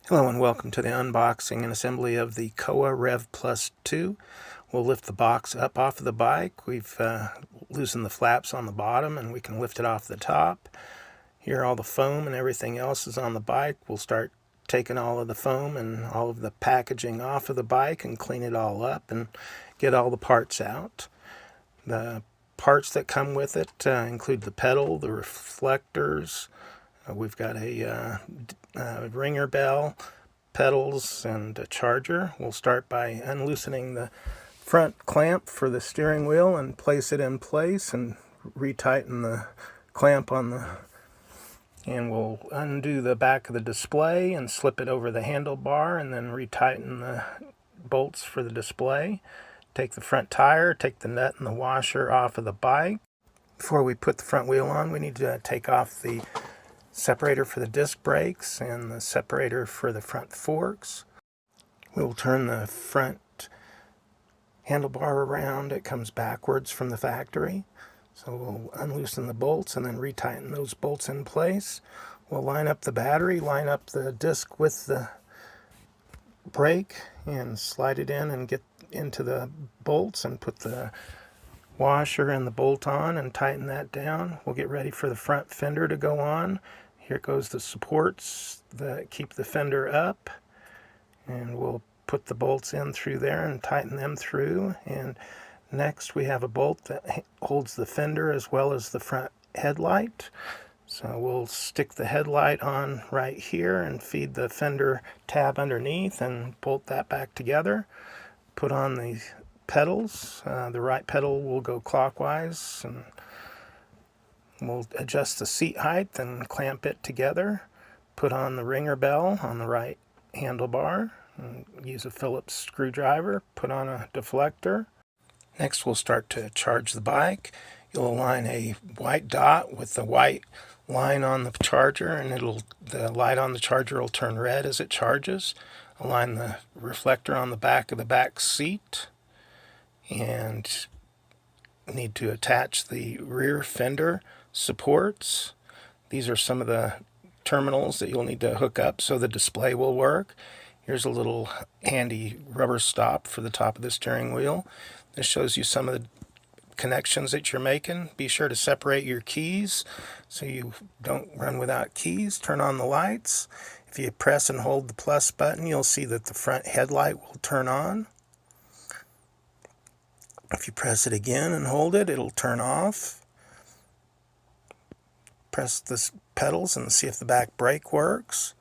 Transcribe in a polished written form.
Hello and welcome to the unboxing and assembly of the Koa Rev+2. We'll lift the box up off of the bike. We've loosened the flaps on the bottom and we can lift it off the top. Here all the foam and everything else is on the bike. We'll start taking all of the foam and all of the packaging off of the bike and clean it all up and get all the parts out. The parts that come with it include the pedal, the reflectors. We've got a ringer bell, pedals, and a charger. We'll start by unloosening the front clamp for the steering wheel and place it in place and retighten the clamp on the, and we'll undo the back of the display and slip it over the handlebar and then retighten the bolts for the display. Take the front tire, take the nut and the washer off of the bike. Before we put the front wheel on, we need to take off the separator for the disc brakes and the separator for the front forks. We'll turn the front handlebar around. It comes backwards from the factory. So we'll unloosen the bolts and then retighten those bolts in place. We'll line up the battery, line up the disc with the brake and slide it in and get into the bolts and put the washer and the bolt on and tighten that down. We'll get ready for the front fender to go on. Here goes the supports that keep the fender up, and we'll put the bolts in through there and tighten them through. And next we have a bolt that holds the fender as well as the front headlight. So we'll stick the headlight on right here and feed the fender tab underneath and bolt that back together. Put on the pedals. The right pedal will go clockwise, and we'll adjust the seat height and clamp it together. Put on the ringer bell on the right handlebar. And use a Phillips screwdriver. Put on a deflector. Next we'll start to charge the bike. You'll align a white dot with the white line on the charger, and the light on the charger will turn red as it charges. Align the reflector on the back of the back seat, and need to attach the rear fender supports. These are some of the terminals that you'll need to hook up so the display will work. Here's a little handy rubber stop for the top of the steering wheel. This shows you some of the connections that you're making. Be sure to separate your keys so you don't run without keys. Turn on the lights. If you press and hold the plus button, you'll see that the front headlight will turn on. If you press it again and hold it, it'll turn off. Press the pedals and see if the back brake works.